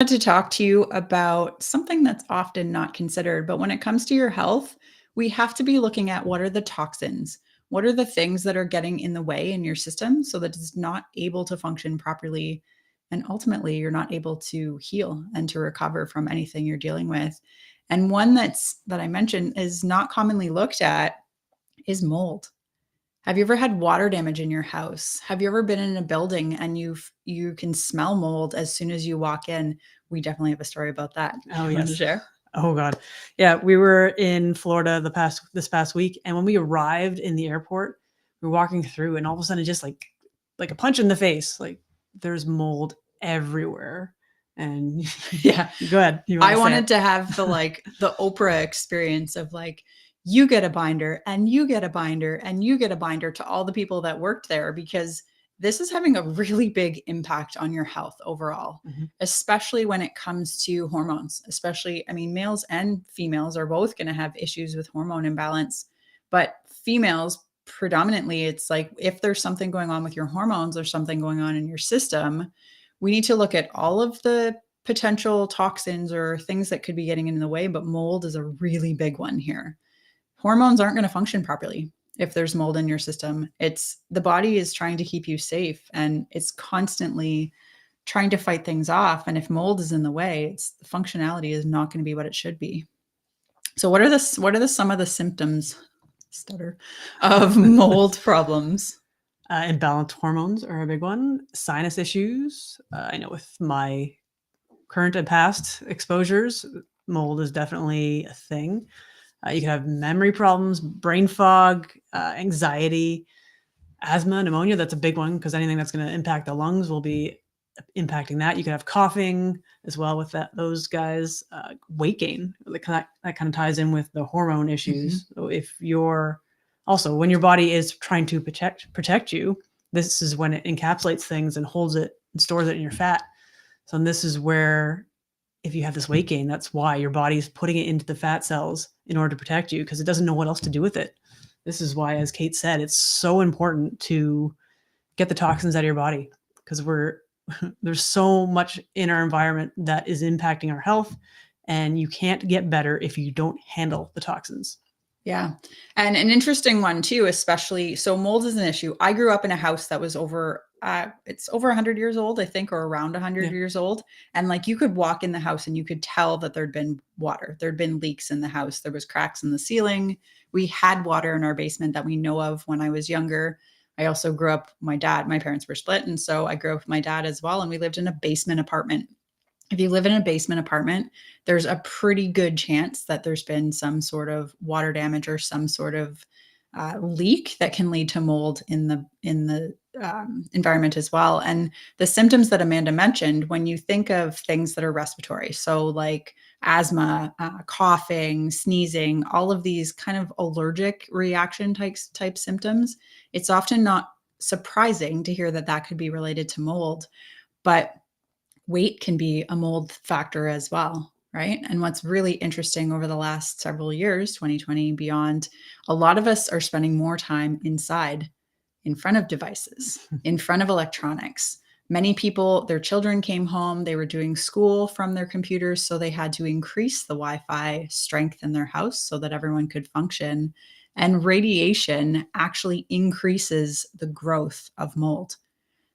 To talk to you about something that's often not considered, but when it comes to your health, we have to be looking at what are the toxins? What are the things that are getting in the way in your system so that it's not able to function properly? And ultimately, you're not able to heal and to recover from anything you're dealing with. And one that I mentioned is not commonly looked at is mold. Have you ever had water damage in your house? Have you ever been in a building and you can smell mold as soon as you walk in? We definitely have a story about that. Oh, You want to yes. share? Oh God. Yeah, we were in Florida this past week, and when we arrived in the airport, we were walking through, and all of a sudden, just like a punch in the face, like there's mold everywhere. And Yeah. go ahead, you want I to say wanted it? to have the Oprah experience of like, you get a binder and you get a binder and you get a binder to all the people that worked there because this is having a really big impact on your health overall, Mhm. especially when it comes to hormones. Especially, I mean, males and females are both going to have issues with hormone imbalance, but females predominantly, it's like if there's something going on with your hormones or something going on in your system, we need to look at all of the potential toxins or things that could be getting in the way, but mold is a really big one here. Hormones aren't going to function properly if there's mold in your system. It's the body is trying to keep you safe and it's constantly trying to fight things off. And if mold is in the way, it's the functionality is not going to be what it should be. So what are the some of the symptoms stutter of mold problems? Imbalanced hormones are a big one. Sinus issues. I know with my current and past exposures, mold is definitely a thing. You can have memory problems, brain fog, anxiety, asthma, pneumonia. That's a big one because anything that's going to impact the lungs will be impacting that. You could have coughing as well with those guys. Weight gain, that kind of ties in with the hormone issues. Mm-hmm. So if you're also, when your body is trying to protect you, this is when it encapsulates things and holds it and stores it in your fat. So this is where, if you have this weight gain, that's why your body's putting it into the fat cells in order to protect you because it doesn't know what else to do with it. This is why, as Kate said, it's so important to get the toxins out of your body because there's so much in our environment that is impacting our health, and you can't get better if you don't handle the toxins. Yeah. And an interesting one too, especially so mold is an issue. I grew up in a house that was it's over 100 years old, I think, or around 100 Yeah. years old. And like you could walk in the house and you could tell that there'd been water. There'd been leaks in the house. There was cracks in the ceiling. We had water in our basement that we know of when I was younger. I also grew up, my parents were split. And so I grew up with my dad as well. And we lived in a basement apartment. If you live in a basement apartment, there's a pretty good chance that there's been some sort of water damage or some sort of leak that can lead to mold in the environment as well. And the symptoms that Amanda mentioned, when you think of things that are respiratory, so like asthma, coughing, sneezing, all of these kind of allergic reaction type symptoms, it's often not surprising to hear that that could be related to mold, but weight can be a mold factor as well, right? And what's really interesting over the last several years, 2020 beyond, a lot of us are spending more time inside, in front of devices, in front of electronics. Many people, their children came home, they were doing school from their computers, so they had to increase the Wi-Fi strength in their house so that everyone could function. And radiation actually increases the growth of mold.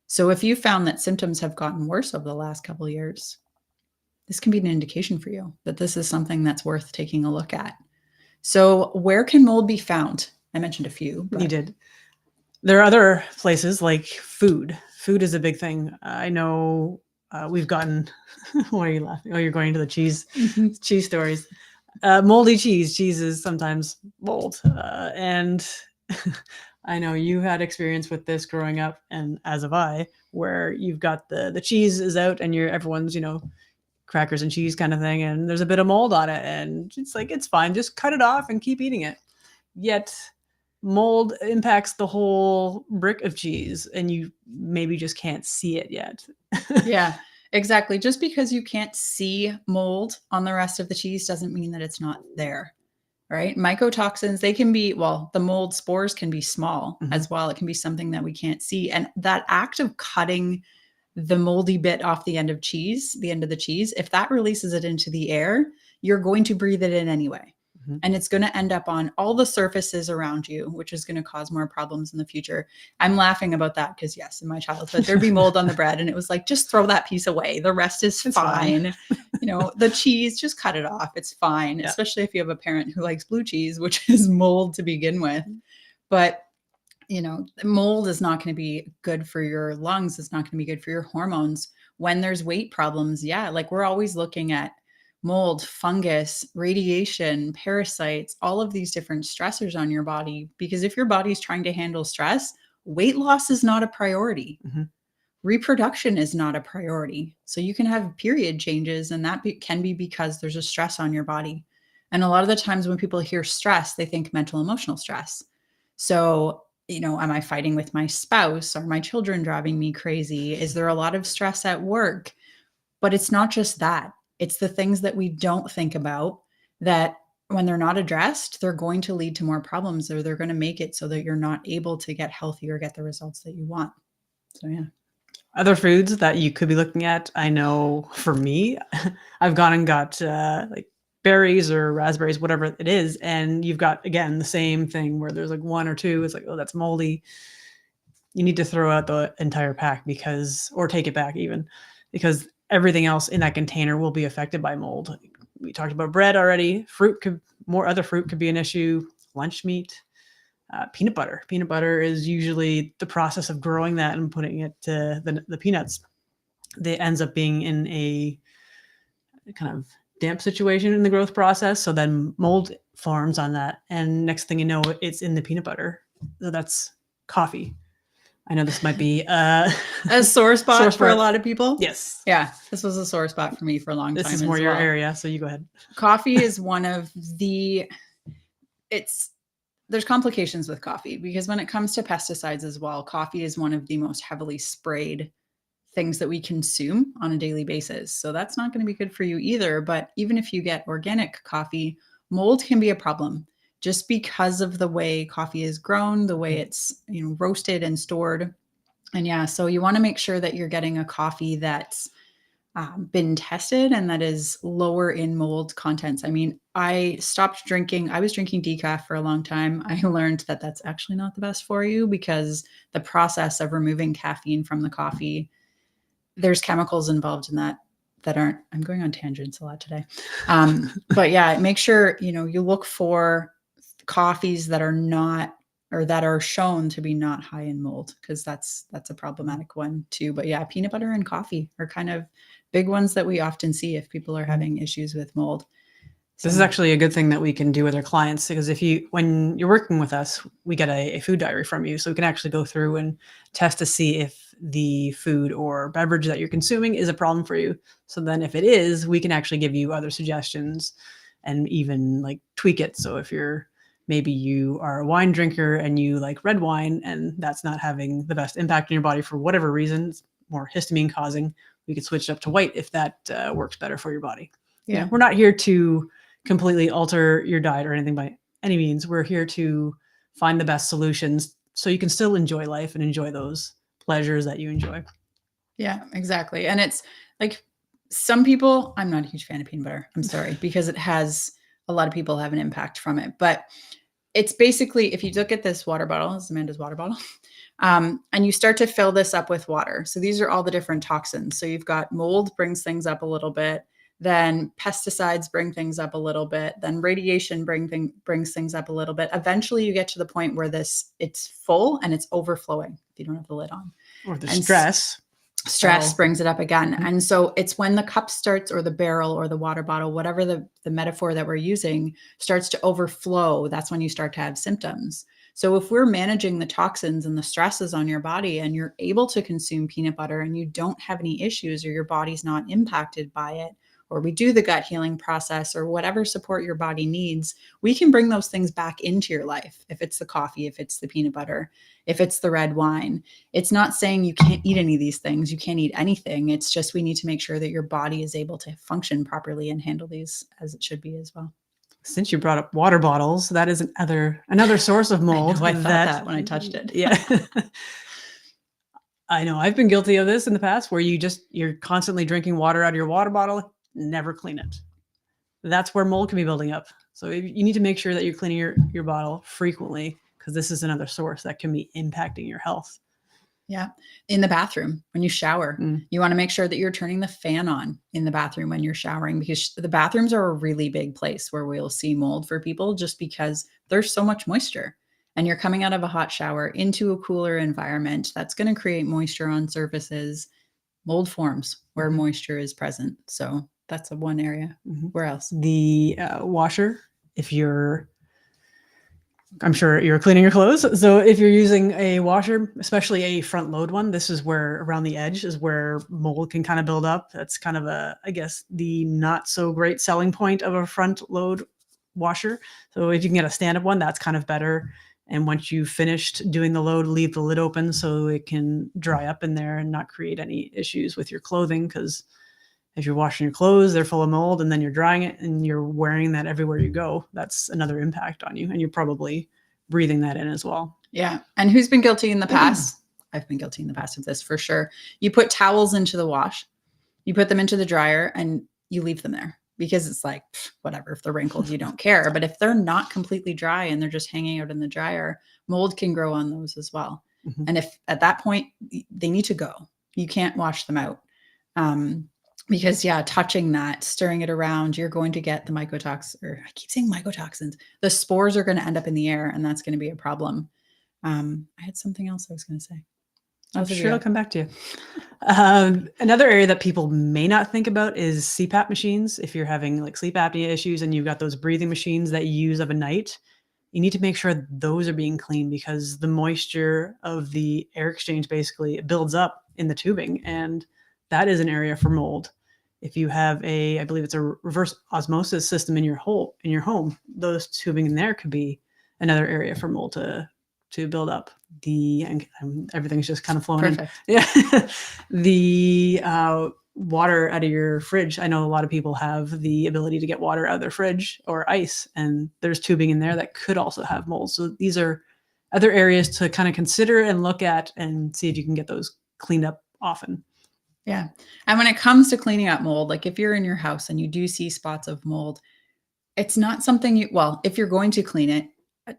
So if you found that symptoms have gotten worse over the last couple of years, this can be an indication for you that this is something that's worth taking a look at. So where can mold be found? I mentioned a few, You but did. There are other places like food. Food is a big thing. I know we've gotten. Why are you laughing? Oh, you're going to the cheese stories. Moldy cheese. Cheese is sometimes mold, and I know you had experience with this growing up, and as have I, where you've got the cheese is out, and everyone's crackers and cheese kind of thing, and there's a bit of mold on it, and it's like it's fine, just cut it off and keep eating it. Yet mold impacts the whole brick of cheese, and you maybe just can't see it yet. yeah, exactly. Just because you can't see mold on the rest of the cheese doesn't mean that it's not there, right? Mycotoxins, they can be, well, the mold spores can be small Mm-hmm. as well. It can be something that we can't see. And that act of cutting the moldy bit off the end of cheese, the end of the cheese, if that releases it into the air, you're going to breathe it in anyway. Mhm. And it's going to end up on all the surfaces around you, which is going to cause more problems in the future. I'm laughing about that because, yes, in my childhood, there'd be mold on the bread, and it was like, just throw that piece away. The rest is fine. The cheese, just cut it off. It's fine, Yeah. especially if you have a parent who likes blue cheese, which is mold to begin with. But mold is not going to be good for your lungs. It's not going to be good for your hormones. When there's weight problems, yeah, like we're always looking at mold, fungus, radiation, parasites, all of these different stressors on your body. Because if your body's trying to handle stress, weight loss is not a priority. Mhm. Reproduction is not a priority. So you can have period changes, and that can be because there's a stress on your body. And a lot of the times when people hear stress, they think mental, emotional stress. So, am I fighting with my spouse? Are my children driving me crazy? Is there a lot of stress at work? But it's not just that. It's the things that we don't think about that when they're not addressed, they're going to lead to more problems, or they're going to make it so that you're not able to get healthy or get the results that you want. So, yeah. Other foods that you could be looking at, I know for me, I've gone and got like berries or raspberries, whatever it is, and you've got, again, the same thing where there's like one or two, it's like, oh, that's moldy. You need to throw out the entire pack or take it back even, because everything else in that container will be affected by mold. We talked about bread already. Other fruit could be an issue. Lunch meat. Peanut butter. Peanut butter is usually the process of growing that and putting it to the peanuts. That ends up being in a kind of damp situation in the growth process. So then mold forms on that. And next thing you know, it's in the peanut butter. So that's coffee. I know this might be a sore spot for a lot of people. Yes. Yeah. This was a sore spot for me for a long time. This is more your area. So you go ahead. Coffee is one of there's complications with coffee because when it comes to pesticides as well, coffee is one of the most heavily sprayed things that we consume on a daily basis. So that's not going to be good for you either. But even if you get organic coffee, mold can be a problem just because of the way coffee is grown, the way it's roasted and stored. And yeah, so you want to make sure that you're getting a coffee that's been tested and that is lower in mold contents. I mean, I stopped drinking. I was drinking decaf for a long time. I learned that that's actually not the best for you because the process of removing caffeine from the coffee, there's chemicals involved in that aren't, I'm going on tangents a lot today. But yeah, make sure, you look for coffees that are not, or that are shown to be not high in mold, because that's a problematic one too. But yeah, peanut butter and coffee are kind of big ones that we often see if people are having issues with mold. So, this is actually a good thing that we can do with our clients, because when you're working with us, we get a food diary from you. So we can actually go through and test to see if the food or beverage that you're consuming is a problem for you. So then if it is, we can actually give you other suggestions and even like tweak it. So if maybe you are a wine drinker and you like red wine and that's not having the best impact on your body for whatever reason, it's more histamine causing, we could switch it up to white if that works better for your body. yeah. We're not here to completely alter your diet or anything by any means. We're here to find the best solutions so you can still enjoy life and enjoy those pleasures that you enjoy. Yeah, exactly. And it's like some people, I'm not a huge fan of peanut butter. I'm sorry, because a lot of people have an impact from it. But it's basically, if you look at this water bottle, this is Amanda's water bottle, and you start to fill this up with water. So these are all the different toxins. So you've got mold brings things up a little bit. Then pesticides bring things up a little bit. Then radiation brings things up a little bit. Eventually you get to the point where it's full and it's overflowing if you don't have the lid on. Or the stress. Stress brings it up again. Mm-hmm. And so it's when the cup starts, or the barrel or the water bottle, whatever the metaphor that we're using, starts to overflow, that's when you start to have symptoms. So if we're managing the toxins and the stresses on your body and you're able to consume peanut butter and you don't have any issues, or your body's not impacted by it, or we do the gut healing process, or whatever support your body needs, we can bring those things back into your life. If it's the coffee, if it's the peanut butter, if it's the red wine, it's not saying you can't eat any of these things. You can't eat anything. It's just, we need to make sure that your body is able to function properly and handle these as it should be as well. Since you brought up water bottles, that is another source of mold. I thought that when I touched it. Yeah. I know I've been guilty of this in the past where you're constantly drinking water out of your water bottle, never clean it. That's where mold can be building up. So you need to make sure that you're cleaning your bottle frequently, because this is another source that can be impacting your health. Yeah. In the bathroom, when you shower, Mm. you want to make sure that you're turning the fan on in the bathroom when you're showering, because the bathrooms are a really big place where we'll see mold for people just because there's so much moisture. And you're coming out of a hot shower into a cooler environment that's going to create moisture on surfaces. Mold forms where Mhm. moisture is present. So that's a one area. Mhm. Where else? The washer, I'm sure you're cleaning your clothes. So if you're using a washer, especially a front load one, this is where around the edge is where mold can kind of build up. That's kind of I guess, the not so great selling point of a front load washer. So if you can get a stand-up one, that's kind of better. And once you've finished doing the load, leave the lid open so it can dry up in there and not create any issues with your clothing. Because if you're washing your clothes, they're full of mold, and then you're drying it and you're wearing that everywhere you go, that's another impact on you. And you're probably breathing that in as well. Yeah. And who's been guilty in the past? I've been guilty in the past of this for sure. You put towels into the wash, you put them into the dryer, and you leave them there because it's like, whatever, if they're wrinkled, you don't care. But if they're not completely dry and they're just hanging out in the dryer, mold can grow on those as well. Mhm. And if at that point they need to go, you can't wash them out. Because touching that, stirring it around, you're going to get the mycotoxins, or I keep saying mycotoxins. The spores are going to end up in the air, and that's going to be a problem. I had something else I was going to say. I'm sure it'll come back to you. Another area that people may not think about is CPAP machines. If you're having like sleep apnea issues and you've got those breathing machines that you use of a night, you need to make sure those are being cleaned, because the moisture of the air exchange basically builds up in the tubing, and that is an area for mold. If you have I believe it's a reverse osmosis system in your home, those tubing in there could be another area for mold to build up. Everything's just kind of flowing Perfect. in. Yeah. The water out of your fridge. I know a lot of people have the ability to get water out of their fridge or ice, and there's tubing in there that could also have mold. So these are other areas to kind of consider and look at and see if you can get those cleaned up often. Yeah. And when it comes to cleaning up mold, like if you're in your house and you do see spots of mold, it's not something if you're going to clean it,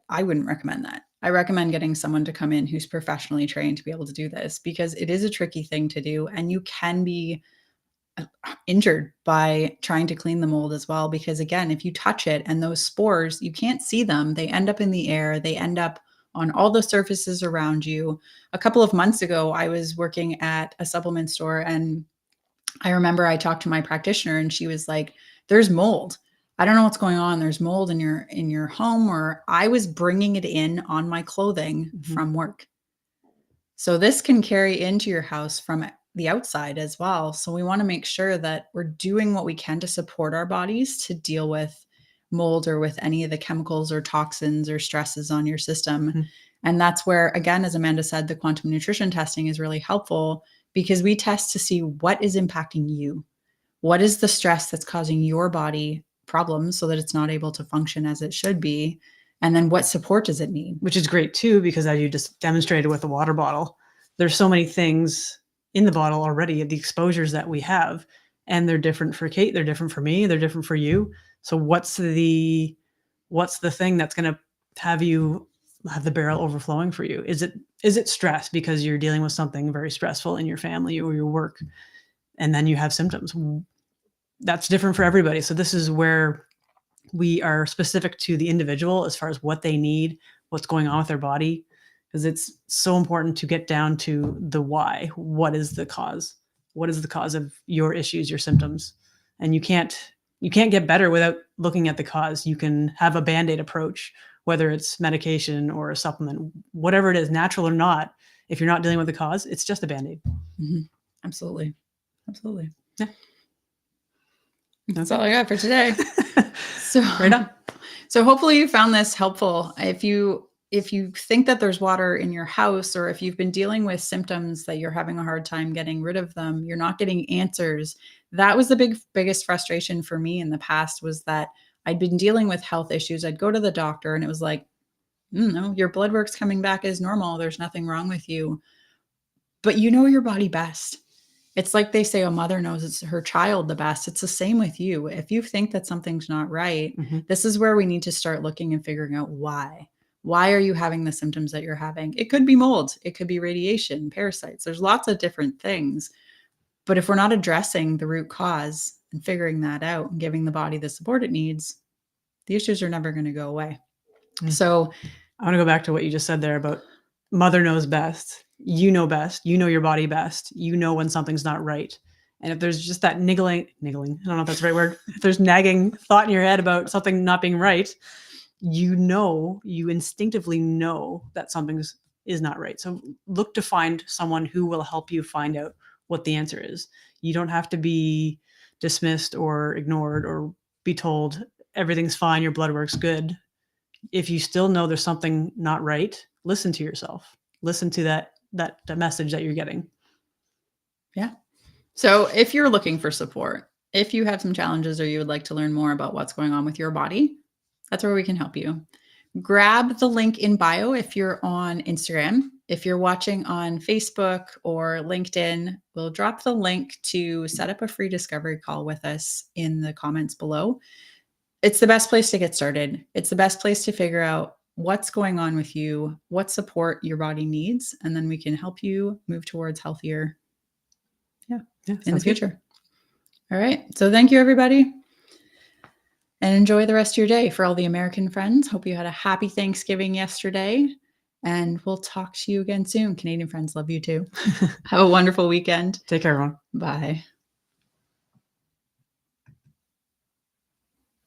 I wouldn't recommend that. I recommend getting someone to come in who's professionally trained to be able to do this, because it is a tricky thing to do. And you can be injured by trying to clean the mold as well. Because again, if you touch it and those spores, you can't see them, they end up in the air, they end up on all the surfaces around you. A couple of months ago, I was working at a supplement store, and I remember I talked to my practitioner and she was like, there's mold. I don't know what's going on. There's mold in your home. Or I was bringing it in on my clothing from work. So this can carry into your house from the outside as well. So we want to make sure that we're doing what we can to support our bodies to deal with mold or with any of the chemicals or toxins or stresses on your system. Mhm. And that's where, again, as Amanda said, the quantum nutrition testing is really helpful, because we test to see what is impacting you. What is the stress that's causing your body problems so that it's not able to function as it should be? And then what support does it need? Which is great too, because as you just demonstrated with the water bottle, there's so many things in the bottle already, the exposures that we have, and they're different for Kate, they're different for me, they're different for you. So what's the thing that's going to have the barrel overflowing for you? Is it stress because you're dealing with something very stressful in your family or your work, and then you have symptoms? That's different for everybody. So this is where we are specific to the individual as far as what they need, what's going on with their body, because it's so important to get down to the why. What is the cause? What is the cause of your issues, your symptoms? And you can't get better without looking at the cause. You can have a Band-Aid approach, whether it's medication or a supplement, whatever it is, natural or not. If you're not dealing with the cause, it's just a Band-Aid. Mm-hmm. Absolutely. Absolutely. Yeah. That's all I got for today. So right on. So hopefully you found this helpful. If you think that there's water in your house, or if you've been dealing with symptoms that you're having a hard time getting rid of them, you're not getting answers. That was the biggest frustration for me in the past, was that I'd been dealing with health issues. I'd go to the doctor and it was like, no, your blood work's coming back as normal. There's nothing wrong with you. but you know your body best. It's like they say a mother knows it's her child the best. It's the same with you. If you think that something's not right, this is where we need to start looking and figuring out why. Why are you having the symptoms that you're having? It could be mold, it could be radiation, parasites. There's lots of different things. But if we're not addressing the root cause and figuring that out and giving the body the support it needs, the issues are never going to go away. So I want to go back to what you just said there about mother knows best. You know best. You know your body best. You know when something's not right. And if there's just that niggling, I don't know if that's the right word. If there's nagging thought in your head about something not being right, you instinctively know that something is not right. So look to find someone who will help you find out what the answer is. You don't have to be dismissed or ignored or be told everything's fine, your blood work's good. If you still know there's something not right, listen to yourself. Listen to that message that you're getting. Yeah. So if you're looking for support, if you have some challenges or you would like to learn more about what's going on with your body, that's where we can help you. Grab the link in bio if you're on Instagram. If you're watching on Facebook or LinkedIn, we'll drop the link to set up a free discovery call with us in the comments below. It's the best place to get started. It's the best place to figure out what's going on with you, what support your body needs, and then we can help you move towards healthier in the future. Good. All right. So thank you, everybody. And enjoy the rest of your day. For all the American friends, hope you had a happy Thanksgiving yesterday. And we'll talk to you again soon. Canadian friends, love you too. Have a wonderful weekend. Take care, everyone. Bye.